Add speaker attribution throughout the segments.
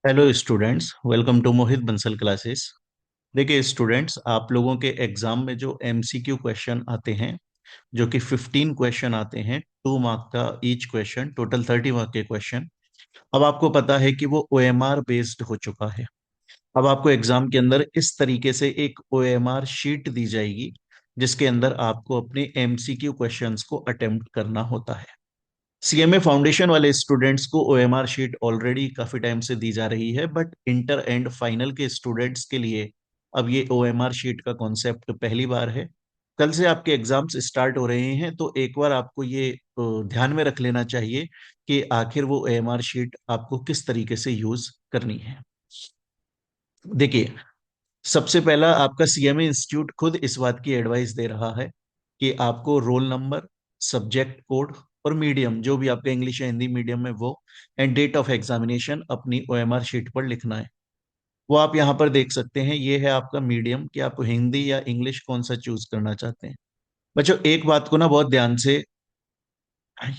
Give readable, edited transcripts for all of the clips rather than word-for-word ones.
Speaker 1: Hello students, welcome to Mohit Bansal classes. देखिए students, आप लोगों के एग्जाम में जो एमसीक्यू क्वेश्चन आते हैं, जो कि 15 क्वेश्चन आते हैं, 2 मार्क का ईच क्वेश्चन, टोटल 30 मार्क के क्वेश्चन। अब आपको पता है कि वो ओएमआर बेस्ड हो चुका है। अब आपको एग्जाम के अंदर इस तरीके से एक ओएमआर शीट दी जाएगी, जिसके अंदर आपको अपने एमसीक्यू क्वेश्चंस को अटेम्प्ट करना होता है। सीएमए फाउंडेशन वाले स्टूडेंट्स को ओएमआर शीट ऑलरेडी काफी टाइम से दी जा रही है, बट इंटर एंड फाइनल के स्टूडेंट्स के लिए अब ये ओएमआर शीट का कॉन्सेप्ट पहली बार है। कल से आपके एग्जाम्स स्टार्ट हो रहे हैं, तो एक बार आपको ये ध्यान में रख लेना चाहिए कि आखिर वो ओएमआर शीट आपको किस तरीके से यूज करनी है। देखिए, सबसे पहला आपका सीएमए इंस्टीट्यूट खुद इस बात की एडवाइस दे रहा है कि आपको रोल नंबर, सब्जेक्ट कोड और मीडियम, जो भी आपका इंग्लिश या हिंदी मीडियम में वो, एंड डेट ऑफ एग्जामिनेशन अपनी ओएमआर शीट पर लिखना है। वो आप यहाँ पर देख सकते हैं, ये है आपका मीडियम कि आप हिंदी या इंग्लिश कौन सा चूज करना चाहते हैं। बच्चों, एक बात को ना बहुत ध्यान से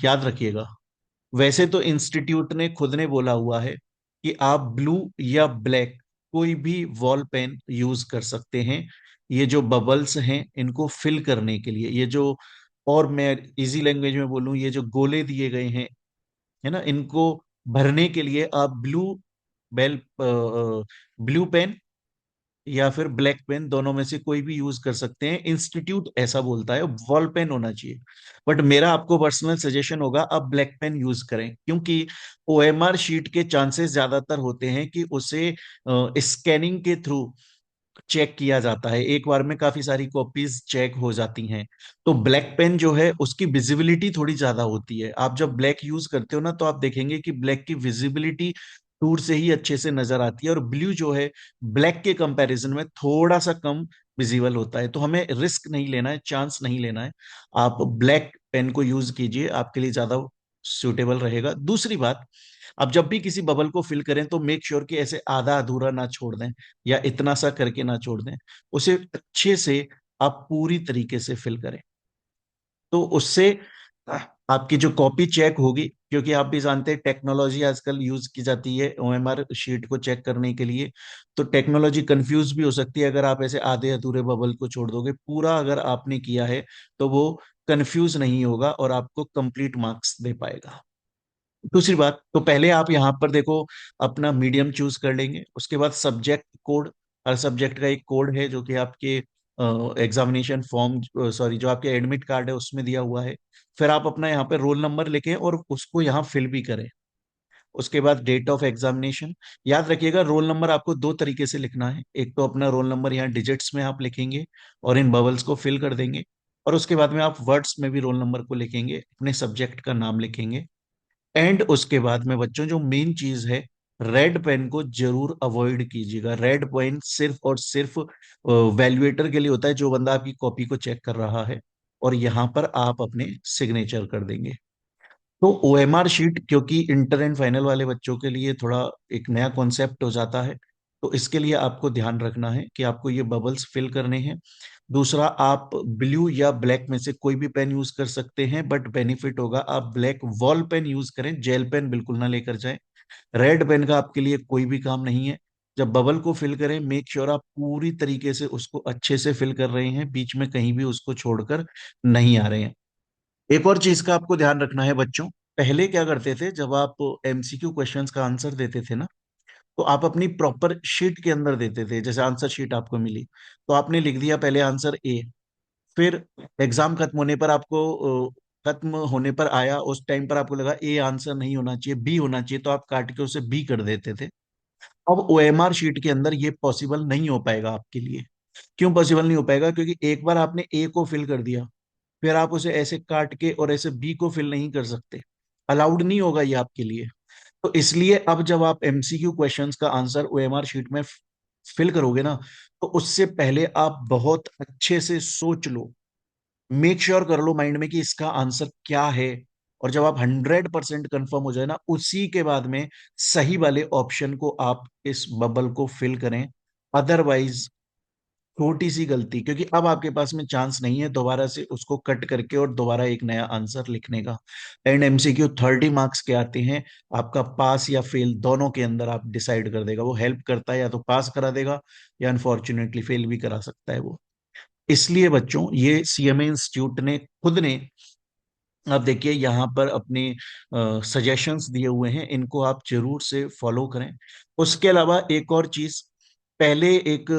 Speaker 1: याद रखिएगा। वैसे तो इंस्टीट्यूट ने खुद ने बोला हुआ है कि आप ब्लू या ब्लैक कोई भी वॉल पेन यूज कर सकते हैं। ये जो बबल्स हैं इनको फिल करने के लिए, ये जो, और मैं इजी लैंग्वेज में बोलूं, ये जो गोले दिए गए हैं, है ना, इनको भरने के लिए आप बेल ब्लू पेन या फिर ब्लैक पेन, दोनों में से कोई भी यूज कर सकते हैं। इंस्टीट्यूट ऐसा बोलता है, वॉल पेन होना चाहिए। बट मेरा आपको पर्सनल सजेशन होगा, आप ब्लैक पेन यूज करें, क्योंकि ओएमआर शीट के चांसेस ज्यादातर होते हैं कि उसे स्कैनिंग के थ्रू चेक किया जाता है। एक बार में काफी सारी कॉपीज चेक हो जाती हैं। तो ब्लैक पेन जो है उसकी विजिबिलिटी थोड़ी ज्यादा होती है। आप जब ब्लैक यूज करते हो ना, तो आप देखेंगे कि ब्लैक की विजिबिलिटी दूर से ही अच्छे से नजर आती है, और ब्लू जो है ब्लैक के कंपैरिजन में थोड़ा सा कम विजिबल होता है। तो हमें रिस्क नहीं लेना है, चांस नहीं लेना है। आप ब्लैक पेन को यूज कीजिए, आपके लिए ज्यादा सुटेबल रहेगा। दूसरी बात, अब जब भी किसी बबल को फिल करें तो मेक श्योर कि ऐसे आधा अधूरा ना छोड़ दें, या इतना सा करके ना छोड़ दें। उसे अच्छे से आप पूरी तरीके से फिल करें, तो उससे आपकी जो कॉपी चेक होगी, क्योंकि आप भी जानते हैं टेक्नोलॉजी आजकल यूज की जाती है ओएमआर शीट को चेक करने के लिए। तो टेक्नोलॉजी कंफ्यूज भी हो सकती है अगर आप ऐसे आधे अधूरे बबल को छोड़ दोगे। पूरा अगर आपने किया है तो वो कंफ्यूज नहीं होगा और आपको कंप्लीट मार्क्स दे पाएगा। दूसरी बात, तो पहले आप यहाँ पर देखो, अपना मीडियम चूज कर लेंगे। उसके बाद सब्जेक्ट कोड, हर सब्जेक्ट का एक कोड है जो कि आपके एग्जामिनेशन फॉर्म, सॉरी, जो आपके एडमिट कार्ड है उसमें दिया हुआ है। फिर आप अपना यहाँ पे रोल नंबर लिखें और उसको यहाँ फिल भी करें। उसके बाद डेट ऑफ एग्जामिनेशन। याद रखिएगा, रोल नंबर आपको दो तरीके से लिखना है। एक तो अपना रोल नंबर यहाँ डिजिट्स में आप लिखेंगे और इन बबल्स को फिल कर देंगे, और उसके बाद में आप वर्ड्स में भी रोल नंबर को लिखेंगे, अपने सब्जेक्ट का नाम लिखेंगे। एंड उसके बाद में बच्चों, जो मेन चीज है, रेड पेन को जरूर अवॉइड कीजिएगा। रेड पेन सिर्फ और सिर्फ वैल्यूएटर के लिए होता है, जो बंदा आपकी कॉपी को चेक कर रहा है, और यहां पर आप अपने सिग्नेचर कर देंगे। तो ओएमआर शीट क्योंकि इंटर एंड फाइनल वाले बच्चों के लिए थोड़ा एक नया कॉन्सेप्ट हो जाता है, तो इसके लिए आपको ध्यान रखना है कि आपको ये बबल्स फिल करने हैं। दूसरा, आप ब्लू या ब्लैक में से कोई भी पेन यूज कर सकते हैं, बट बेनिफिट होगा आप ब्लैक वॉल पेन यूज करें, जेल पेन बिल्कुल ना लेकर जाएं। रेड पेन का आपके लिए कोई भी काम नहीं है। जब बबल को फिल करें, मेक श्योर आप पूरी तरीके से उसको अच्छे से फिल कर रहे हैं, बीच में कहीं भी उसको छोड़कर नहीं आ रहे हैं। एक और चीज का आपको ध्यान रखना है बच्चों। पहले क्या करते थे, जब आप एमसीक्यू क्वेश्चंस का आंसर देते थे ना, तो आप अपनी प्रॉपर शीट के अंदर देते थे। जैसे आंसर शीट आपको मिली, तो आपने लिख दिया पहले आंसर ए। फिर एग्जाम खत्म होने पर आपको खत्म होने पर आया, उस टाइम पर आपको लगा ए आंसर नहीं होना चाहिए, बी होना चाहिए, तो आप काट के उसे बी कर देते थे। अब ओएमआर शीट के अंदर ये पॉसिबल नहीं हो पाएगा आपके लिए। क्यों पॉसिबल नहीं हो पाएगा? क्योंकि एक बार आपने ए को फिल कर दिया, फिर आप उसे ऐसे काट के और ऐसे बी को फिल नहीं कर सकते। अलाउड नहीं होगा ये आपके लिए। तो इसलिए अब जब आप एमसीक्यू क्वेश्चंस का आंसर ओएमआर शीट में फिल करोगे ना, तो उससे पहले आप बहुत अच्छे से सोच लो, मेक श्योर कर लो माइंड में कि इसका आंसर क्या है। और जब आप 100% कंफर्म हो जाए ना, उसी के बाद में सही वाले ऑप्शन को आप इस बबल को फिल करें। अदरवाइज छोटी सी गलती, क्योंकि अब आपके पास में चांस नहीं है दोबारा से उसको कट करके और दोबारा एक नया आंसर लिखने का। एंड एमसीक्यू 30 मार्क्स के आते हैं, आपका पास या फेल दोनों के अंदर आप डिसाइड कर देगा। वो हेल्प करता है, या तो पास करा देगा या अनफॉर्चुनेटली फेल भी करा सकता है वो। इसलिए बच्चों, ये सीएमए इंस्टीट्यूट ने खुद ने, आप देखिए यहाँ पर अपने सजेशंस दिए हुए हैं, इनको आप जरूर से फॉलो करें। उसके अलावा एक और चीज, पहले एक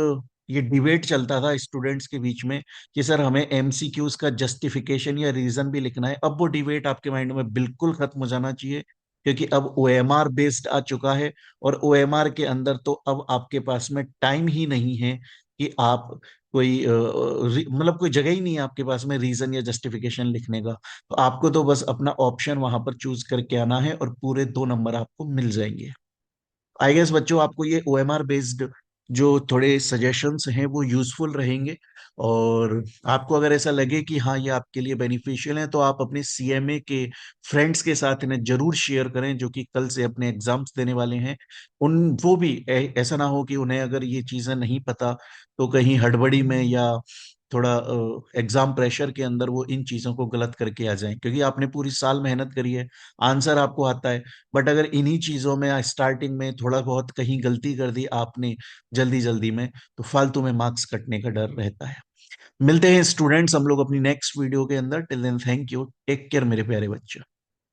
Speaker 1: ये डिबेट चलता था स्टूडेंट्स के बीच में कि सर हमें एमसीक्यूज का जस्टिफिकेशन या रीजन भी लिखना है। अब वो डिबेट आपके माइंड में बिल्कुल खत्म हो जाना चाहिए, क्योंकि अब ओएमआर बेस्ड आ चुका है। और ओएमआर के अंदर तो अब आपके पास में टाइम ही नहीं है कि आप कोई मतलब कोई जगह ही नहीं है आपके पास में रीजन या जस्टिफिकेशन लिखने का। तो आपको तो बस अपना ऑप्शन वहां पर चूज करके आना है और पूरे 2 नंबर आपको मिल जाएंगे। आई गेस बच्चों, आपको ये ओएमआर बेस्ड जो थोड़े सजेशंस हैं वो यूजफुल रहेंगे। और आपको अगर ऐसा लगे कि हाँ ये आपके लिए बेनिफिशियल है, तो आप अपने सीएमए के फ्रेंड्स के साथ इन्हें जरूर शेयर करें, जो कि कल से अपने एग्जाम्स देने वाले हैं। उन वो भी ऐसा ना हो कि उन्हें अगर ये चीजें नहीं पता तो कहीं हड़बड़ी में या थोड़ा एग्जाम प्रेशर के अंदर वो इन चीजों को गलत करके आ जाएं, क्योंकि आपने पूरी साल मेहनत करी है, आंसर आपको आता है। बट अगर इन्हीं चीजों में स्टार्टिंग में थोड़ा बहुत कहीं गलती कर दी आपने जल्दी जल्दी में, तो फालतू में मार्क्स कटने का डर रहता है। मिलते हैं स्टूडेंट्स हम लोग अपनी नेक्स्ट वीडियो के अंदर। Till then thank you, take care मेरे प्यारे बच्चे।